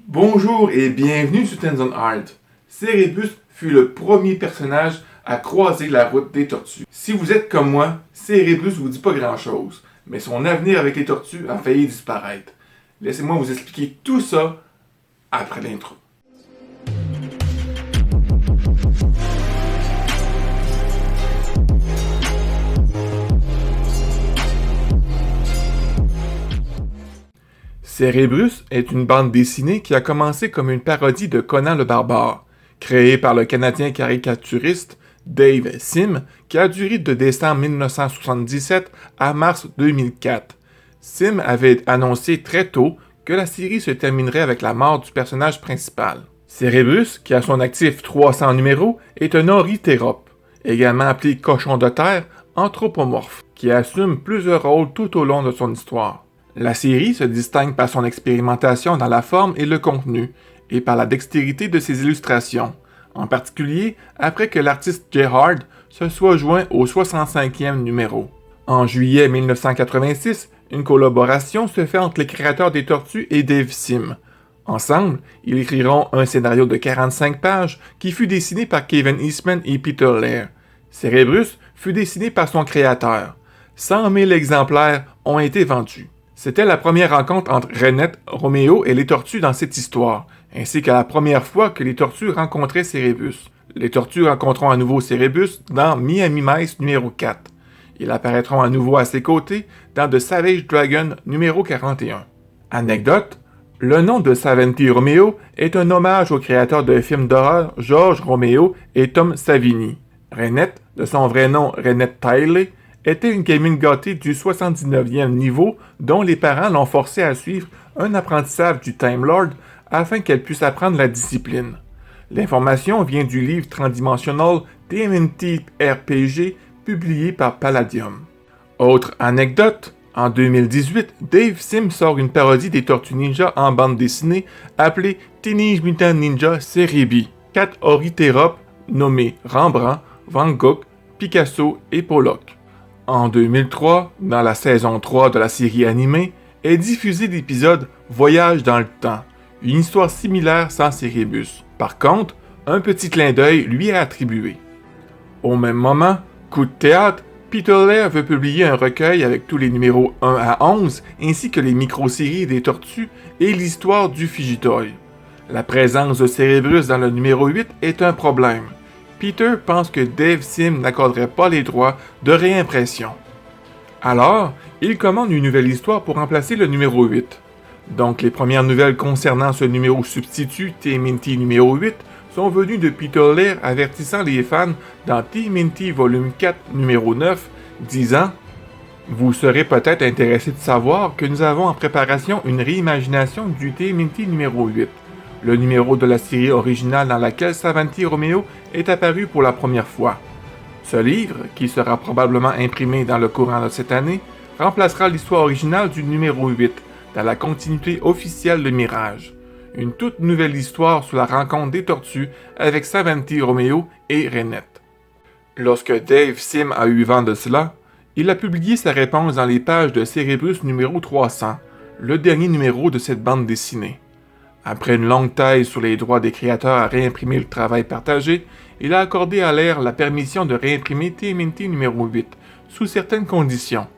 Bonjour et bienvenue sur Tenzon Art. Cérébus fut le premier personnage à croiser la route des tortues. Si vous êtes comme moi, Cérébus vous dit pas grand chose, mais son avenir avec les tortues a failli disparaître. Laissez-moi vous expliquer tout ça après l'intro. Cérébus est une bande dessinée qui a commencé comme une parodie de Conan le Barbare, créée par le Canadien caricaturiste Dave Sim, qui a duré de décembre 1977 à mars 2004. Sim avait annoncé très tôt que la série se terminerait avec la mort du personnage principal. Cérébus, qui a à son actif 300 numéros, est un ornithérop, également appelé cochon de terre, anthropomorphe, qui assume plusieurs rôles tout au long de son histoire. La série se distingue par son expérimentation dans la forme et le contenu, et par la dextérité de ses illustrations, en particulier après que l'artiste Jay Hard se soit joint au 65e numéro. En juillet 1986, une collaboration se fait entre les créateurs des Tortues et Dave Sim. Ensemble, ils écriront un scénario de 45 pages qui fut dessiné par Kevin Eastman et Peter Laird. Cérébus fut dessiné par son créateur. 100 000 exemplaires ont été vendus. C'était la première rencontre entre Renette, Roméo et les Tortues dans cette histoire, ainsi que la première fois que les Tortues rencontraient Cérébus. Les Tortues rencontreront à nouveau Cérébus dans Miami Mice numéro 4. Ils apparaîtront à nouveau à ses côtés dans The Savage Dragon numéro 41. Anecdote, le nom de Saventi Romeo est un hommage au créateur de films d'horreur George Romeo et Tom Savini. Renette, de son vrai nom Renette Tiley, était une gamine gâtée du 79e niveau dont les parents l'ont forcée à suivre un apprentissage du Time Lord afin qu'elle puisse apprendre la discipline. L'information vient du livre transdimensionnel TMNT RPG publié par Palladium. Autre anecdote, en 2018, Dave Sim sort une parodie des Tortues Ninja en bande dessinée appelée Teenage Mutant Ninja Cerebi. 4 ornithérop nommés Rembrandt, Van Gogh, Picasso et Pollock. En 2003, dans la saison 3 de la série animée, est diffusé l'épisode Voyage dans le temps, une histoire similaire sans Cérébus. Par contre, un petit clin d'œil lui est attribué. Au même moment, coup de théâtre, Peter Laird veut publier un recueil avec tous les numéros 1 à 11, ainsi que les micro-séries des Tortues et l'histoire du Fugitoy. La présence de Cérébus dans le numéro 8 est un problème. Peter pense que Dave Sim n'accorderait pas les droits de réimpression. Alors, il commande une nouvelle histoire pour remplacer le numéro 8. Donc les premières nouvelles concernant ce numéro substitut TMNT numéro 8 sont venues de Peter Laird avertissant les fans dans TMNT volume 4 numéro 9, disant « Vous serez peut-être intéressé de savoir que nous avons en préparation une réimagination du TMNT numéro 8. Le numéro de la série originale dans laquelle Saventi Romeo est apparu pour la première fois. Ce livre, qui sera probablement imprimé dans le courant de cette année, remplacera l'histoire originale du numéro 8, dans la continuité officielle de Mirage. Une toute nouvelle histoire sur la rencontre des Tortues avec Saventi Romeo et Renette. Lorsque Dave Sim a eu vent de cela, il a publié sa réponse dans les pages de Cérébus numéro 300, le dernier numéro de cette bande dessinée. Après une longue taille sur les droits des créateurs à réimprimer le travail partagé, il a accordé à Laird la permission de réimprimer TMNT numéro 8, sous certaines conditions.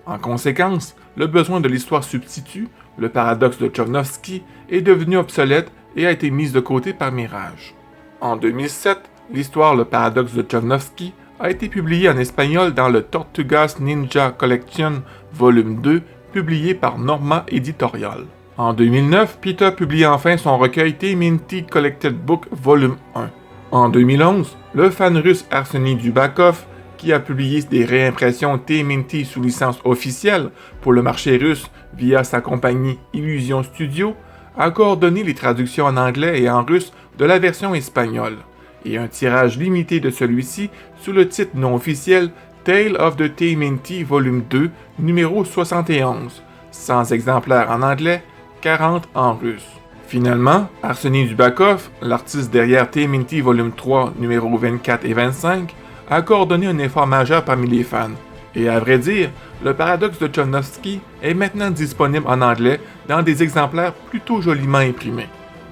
En conséquence, le besoin de l'histoire substitut, le paradoxe de Tchaikovsky, est devenu obsolète et a été mise de côté par Mirage. En 2007, l'histoire Le paradoxe de Tchaikovsky a été publiée en espagnol dans le Tortugas Ninja Collection volume 2, publié par Norma Editorial. En 2009, Peter publie enfin son recueil TMNT Collected Book Volume 1. En 2011, le fan russe Arseny Dubakov, qui a publié des réimpressions TMNT sous licence officielle pour le marché russe via sa compagnie Illusion Studio, a coordonné les traductions en anglais et en russe de la version espagnole, et un tirage limité de celui-ci sous le titre non officiel Tale of the TMNT Volume 2, numéro 71, 100 exemplaires en anglais, 40 en russe. Finalement, Arseny Dubakov, l'artiste derrière TMNT Volume 3, numéros 24 et 25, a coordonné un effort majeur parmi les fans. Et à vrai dire, le paradoxe de Tchaikovsky est maintenant disponible en anglais dans des exemplaires plutôt joliment imprimés.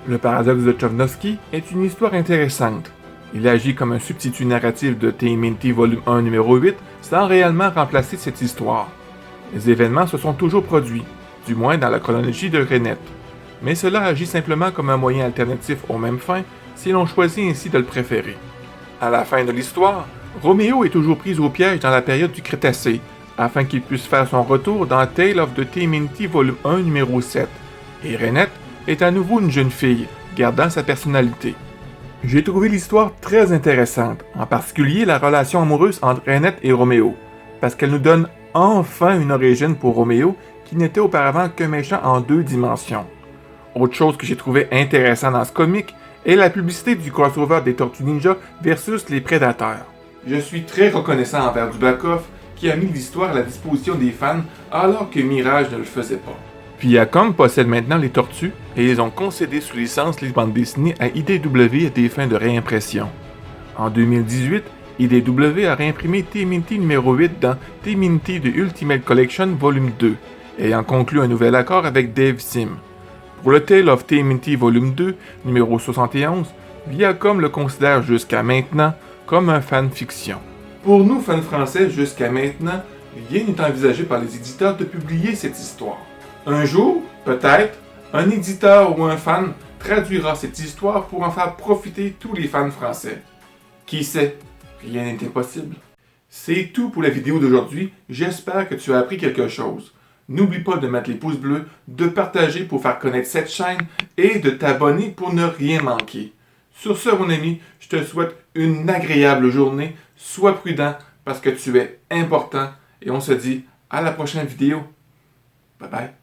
Le paradoxe de Tchovnovsky est une histoire intéressante. Il agit comme un substitut narratif de TMNT volume 1 numéro 8 sans réellement remplacer cette histoire. Les événements se sont toujours produits, du moins dans la chronologie de Renet. Mais cela agit simplement comme un moyen alternatif aux mêmes fins si l'on choisit ainsi de le préférer. À la fin de l'histoire, Roméo est toujours pris au piège dans la période du Crétacé, afin qu'il puisse faire son retour dans Tale of the TMNT volume 1 numéro 7, et Renette est à nouveau une jeune fille, gardant sa personnalité. J'ai trouvé l'histoire très intéressante, en particulier la relation amoureuse entre Renette et Roméo, parce qu'elle nous donne enfin une origine pour Roméo qui n'était auparavant qu'un méchant en 2 dimensions. Autre chose que j'ai trouvé intéressant dans ce comic est la publicité du crossover des Tortues Ninja versus les Prédateurs. Je suis très reconnaissant envers Dubakov qui a mis l'histoire à la disposition des fans alors que Mirage ne le faisait pas. Viacom possède maintenant les Tortues et ils ont concédé sous licence les bandes dessinées à IDW à des fins de réimpression. En 2018, IDW a réimprimé TMNT numéro 8 dans TMNT The Ultimate Collection Volume 2, ayant conclu un nouvel accord avec Dave Sim. Pour le Tale of TMNT Volume 2, numéro 71, Viacom le considère jusqu'à maintenant comme un fanfiction. Pour nous, fans français, jusqu'à maintenant, rien n'est envisagé par les éditeurs de publier cette histoire. Un jour, peut-être, un éditeur ou un fan traduira cette histoire pour en faire profiter tous les fans français. Qui sait? Rien n'est impossible. C'est tout pour la vidéo d'aujourd'hui, j'espère que tu as appris quelque chose. N'oublie pas de mettre les pouces bleus, de partager pour faire connaître cette chaîne et de t'abonner pour ne rien manquer. Sur ce, mon ami, je te souhaite une agréable journée, sois prudent parce que tu es important et on se dit à la prochaine vidéo. Bye bye.